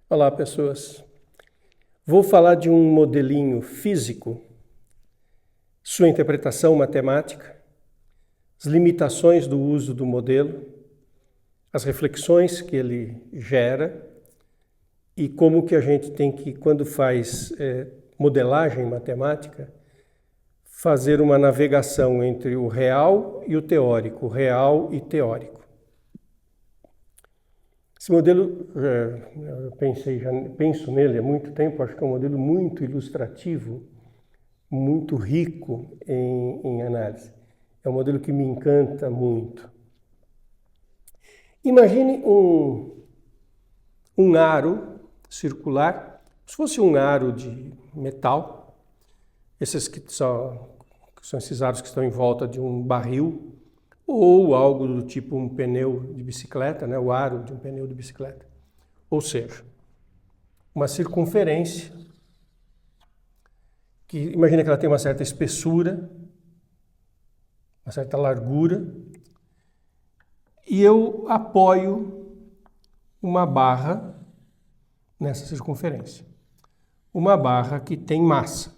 Olá, pessoas. Vou falar de um modelinho físico, sua interpretação matemática, as limitações do uso do modelo, as reflexões que ele gera e como que a gente tem que, quando faz modelagem matemática, fazer uma navegação entre o real e o teórico, real e teórico. Esse modelo, eu penso nele há muito tempo, acho que é um modelo muito ilustrativo, muito rico em análise. É um modelo que me encanta muito. Imagine um aro circular, se fosse um aro de metal, esses que são esses aros que estão em volta de um barril, ou algo do tipo um pneu de bicicleta, né? O aro de um pneu de bicicleta. Ou seja, uma circunferência, que imagina que ela tem uma certa espessura, uma certa largura, e eu apoio uma barra nessa circunferência. Uma barra que tem massa.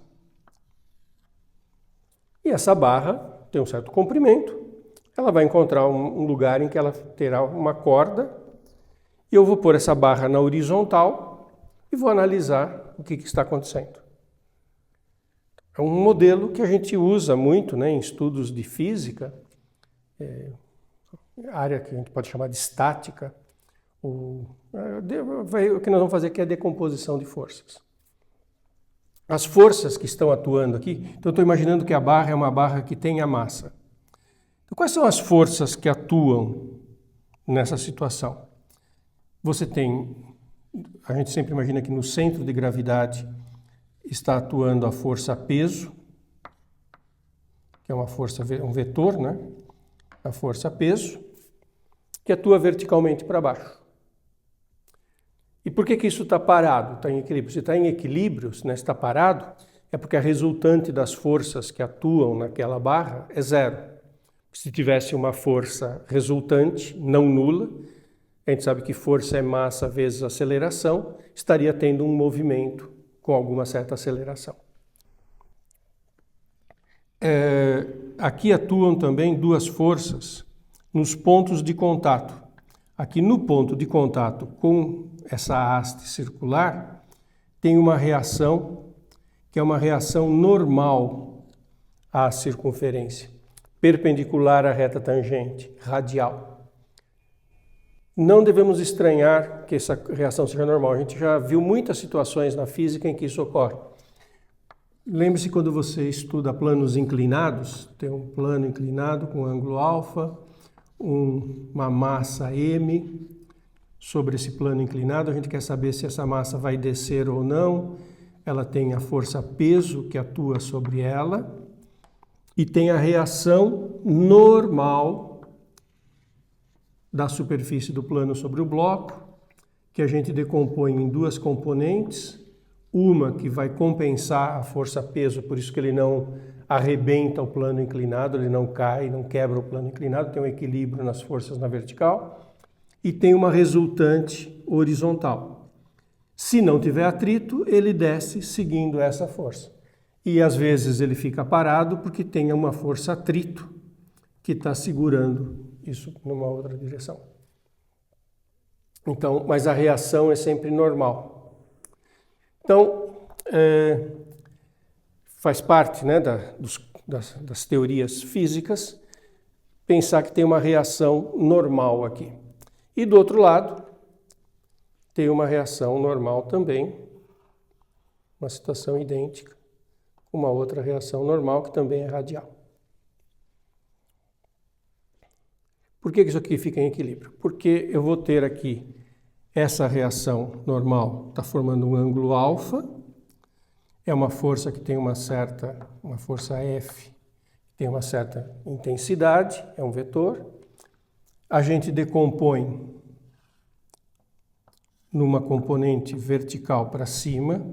E essa barra tem um certo comprimento, ela vai encontrar um lugar em que ela terá uma corda e eu vou pôr essa barra na horizontal e vou analisar o que está acontecendo. É um modelo que a gente usa muito, né, em estudos de física, área que a gente pode chamar de estática. O que nós vamos fazer aqui é a decomposição de forças. As forças que estão atuando aqui, então eu estou imaginando que a barra é uma barra que tem a massa. Então, quais são as forças que atuam nessa situação? A gente sempre imagina que no centro de gravidade está atuando a força peso, que é uma força, um vetor, né? A força peso, que atua verticalmente para baixo. E por que isso está parado, está em equilíbrio? Se está em equilíbrio, né, está parado, é porque a resultante das forças que atuam naquela barra é zero. Se tivesse uma força resultante, não nula, a gente sabe que força é massa vezes aceleração, estaria tendo um movimento com alguma certa aceleração. Aqui atuam também duas forças nos pontos de contato. Aqui no ponto de contato com essa haste circular, tem uma reação que é uma reação normal à circunferência, perpendicular à reta tangente, radial. Não devemos estranhar que essa reação seja normal. A gente já viu muitas situações na física em que isso ocorre. Lembre-se quando você estuda planos inclinados, tem um plano inclinado com ângulo alfa, uma massa m. Sobre esse plano inclinado, a gente quer saber se essa massa vai descer ou não. Ela tem a força peso que atua sobre ela. E tem a reação normal da superfície do plano sobre o bloco, que a gente decompõe em duas componentes, uma que vai compensar a força-peso, por isso que ele não arrebenta o plano inclinado, ele não cai, não quebra o plano inclinado, tem um equilíbrio nas forças na vertical, e tem uma resultante horizontal. Se não tiver atrito, ele desce seguindo essa força. E às vezes ele fica parado porque tem uma força atrito que está segurando isso numa outra direção. Então, mas a reação é sempre normal. Então, faz parte, né, das teorias físicas pensar que tem uma reação normal aqui. E do outro lado, tem uma reação normal também, uma situação idêntica, uma outra reação normal que também é radial. Por que isso aqui fica em equilíbrio? Porque eu vou ter aqui Essa reação normal está formando um ângulo alfa, é uma força que tem uma força F, que tem uma certa intensidade, é um vetor. A gente decompõe numa componente vertical para cima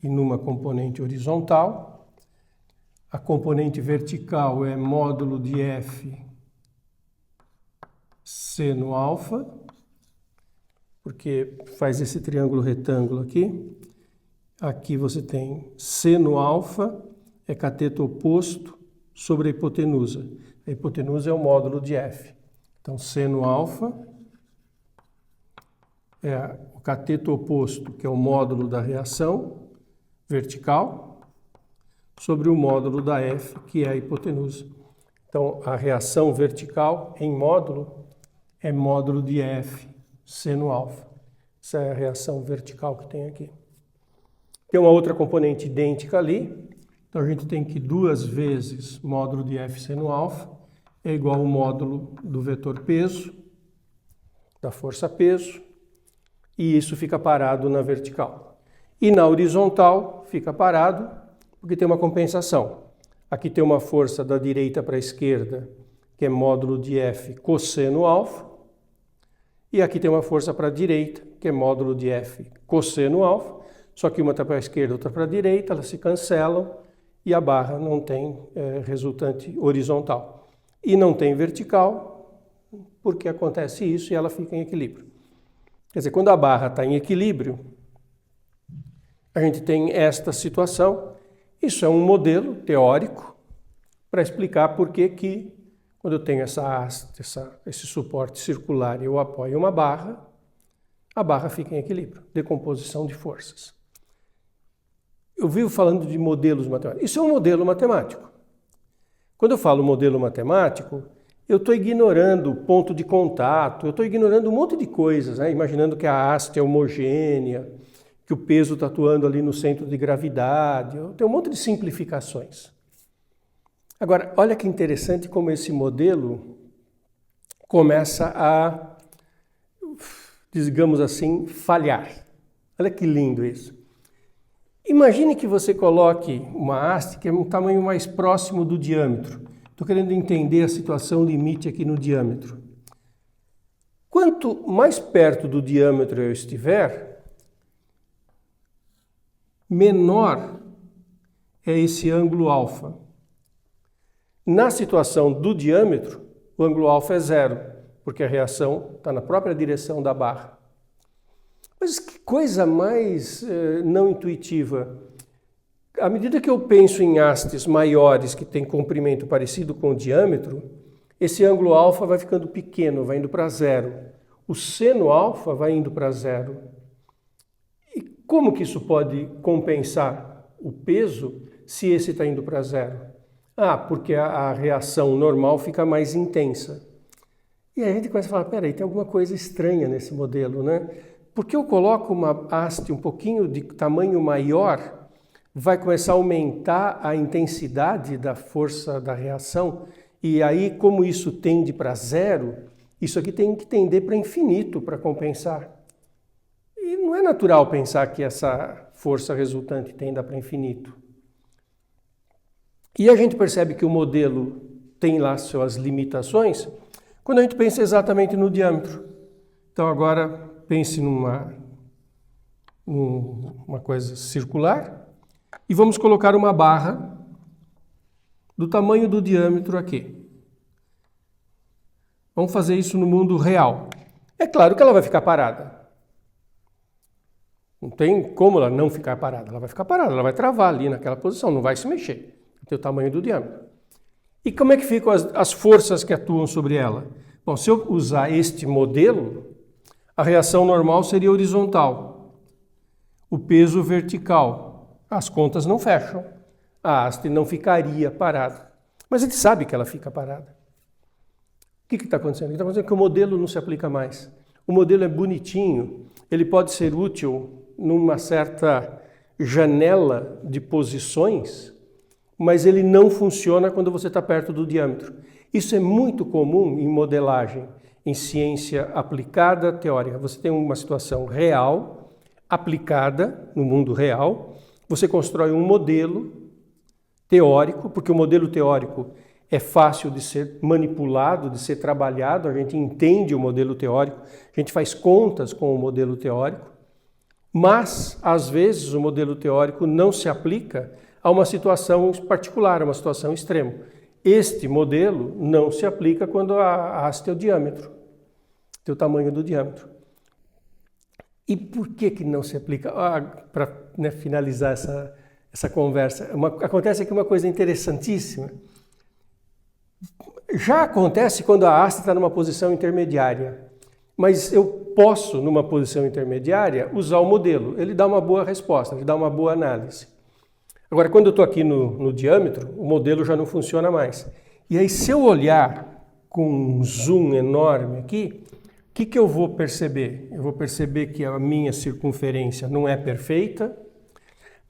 e numa componente horizontal. A componente vertical é módulo de F seno alfa, porque faz esse triângulo retângulo aqui. Aqui você tem seno alfa, é cateto oposto sobre a hipotenusa. A hipotenusa é o módulo de F. Então, seno alfa é o cateto oposto, que é o módulo da reação vertical, sobre o módulo da F, que é a hipotenusa. Então, a reação vertical em módulo é módulo de F, seno alfa. Essa é a reação vertical que tem aqui. Tem uma outra componente idêntica ali. Então, a gente tem que 2 vezes módulo de F seno alfa é igual ao módulo do vetor peso, da força peso, e isso fica parado na vertical. E na horizontal fica parado porque tem uma compensação. Aqui tem uma força da direita para a esquerda, que é módulo de F cosseno alfa, e aqui tem uma força para a direita, que é módulo de F cosseno alfa, só que uma está para a esquerda, outra para a direita, elas se cancelam e a barra não tem resultante horizontal. E não tem vertical, porque acontece isso e ela fica em equilíbrio. Quer dizer, quando a barra está em equilíbrio, a gente tem esta situação. Isso é um modelo teórico para explicar por que quando eu tenho essa haste, esse suporte circular e eu apoio uma barra, a barra fica em equilíbrio, decomposição de forças. Eu vivo falando de modelos matemáticos. Isso é um modelo matemático. Quando eu falo modelo matemático, eu estou ignorando o ponto de contato, eu estou ignorando um monte de coisas, né? Imaginando que a haste é homogênea, que o peso está atuando ali no centro de gravidade. Tem um monte de simplificações. Agora, olha que interessante como esse modelo começa a, digamos assim, falhar. Olha que lindo isso. Imagine que você coloque uma haste que é um tamanho mais próximo do diâmetro. Estou querendo entender a situação limite aqui no diâmetro. Quanto mais perto do diâmetro eu estiver, menor é esse ângulo alfa. Na situação do diâmetro, o ângulo alfa é 0, porque a reação está na própria direção da barra. Mas que coisa mais não intuitiva. À medida que eu penso em hastes maiores que têm comprimento parecido com o diâmetro, esse ângulo alfa vai ficando pequeno, vai indo para 0. O seno alfa vai indo para 0. E como que isso pode compensar o peso se esse está indo para 0? Porque a reação normal fica mais intensa. E aí a gente começa a falar, peraí, tem alguma coisa estranha nesse modelo, né? Porque eu coloco uma haste um pouquinho de tamanho maior, vai começar a aumentar a intensidade da força da reação, e aí, como isso tende para 0, isso aqui tem que tender para infinito para compensar. E não é natural pensar que essa força resultante tenda para infinito. E a gente percebe que o modelo tem lá suas limitações quando a gente pensa exatamente no diâmetro. Então agora pense numa coisa circular e vamos colocar uma barra do tamanho do diâmetro aqui. Vamos fazer isso no mundo real. É claro que ela vai ficar parada. Não tem como ela não ficar parada. Ela vai ficar parada, ela vai travar ali naquela posição, não vai se mexer. Tem o tamanho do diâmetro. E como é que ficam as forças que atuam sobre ela? Bom, se eu usar este modelo, a reação normal seria horizontal, o peso vertical. As contas não fecham, a haste não ficaria parada. Mas a gente sabe que ela fica parada. O que está acontecendo? O que está acontecendo é que o modelo não se aplica mais. O modelo é bonitinho, ele pode ser útil numa certa janela de posições, mas ele não funciona quando você está perto do diâmetro. Isso é muito comum em modelagem. em ciência aplicada teórica. Você tem uma situação real, aplicada no mundo real, você constrói um modelo teórico, porque o modelo teórico é fácil de ser manipulado, de ser trabalhado, a gente entende o modelo teórico, a gente faz contas com o modelo teórico, mas, às vezes, o modelo teórico não se aplica a uma situação particular, a uma situação extrema. Este modelo não se aplica quando a haste é o diâmetro, o tamanho do diâmetro. E por que não se aplica? Para finalizar essa conversa, acontece aqui uma coisa interessantíssima. Já acontece quando a haste está numa posição intermediária, mas eu posso, numa posição intermediária, usar o modelo. Ele dá uma boa resposta, ele dá uma boa análise. Agora, quando eu estou aqui no diâmetro, o modelo já não funciona mais. E aí, se eu olhar com um zoom enorme aqui, o que eu vou perceber? Eu vou perceber que a minha circunferência não é perfeita,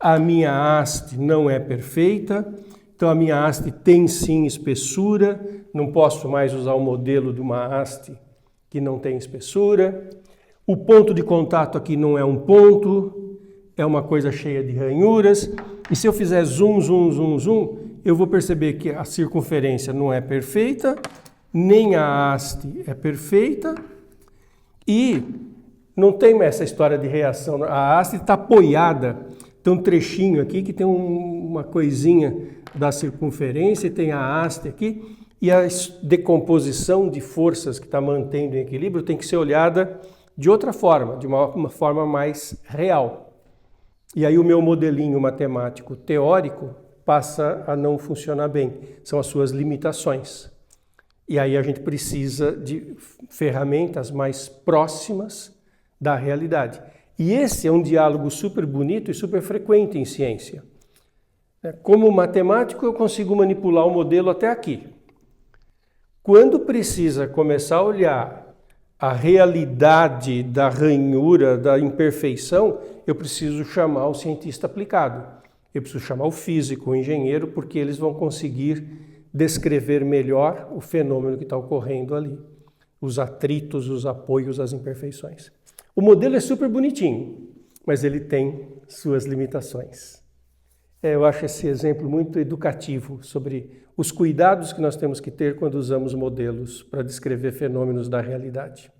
a minha haste não é perfeita, então a minha haste tem sim espessura, não posso mais usar o modelo de uma haste que não tem espessura. O ponto de contato aqui não é um ponto, é uma coisa cheia de ranhuras. E se eu fizer zoom, zoom, zoom, zoom, eu vou perceber que a circunferência não é perfeita, nem a haste é perfeita e não tem essa história de reação. A haste está apoiada, tem um trechinho aqui que tem uma coisinha da circunferência e tem a haste aqui. E a decomposição de forças que está mantendo em equilíbrio tem que ser olhada de outra forma, de uma forma mais real. E aí o meu modelinho matemático teórico passa a não funcionar bem, são as suas limitações. E aí a gente precisa de ferramentas mais próximas da realidade. E esse é um diálogo super bonito e super frequente em ciência. Como matemático eu consigo manipular o modelo até aqui. Quando precisa começar a olhar a realidade da ranhura, da imperfeição, eu preciso chamar o cientista aplicado. Eu preciso chamar o físico, o engenheiro, porque eles vão conseguir descrever melhor o fenômeno que está ocorrendo ali. Os atritos, os apoios, as imperfeições. O modelo é super bonitinho, mas ele tem suas limitações. Eu acho esse exemplo muito educativo sobre os cuidados que nós temos que ter quando usamos modelos para descrever fenômenos da realidade.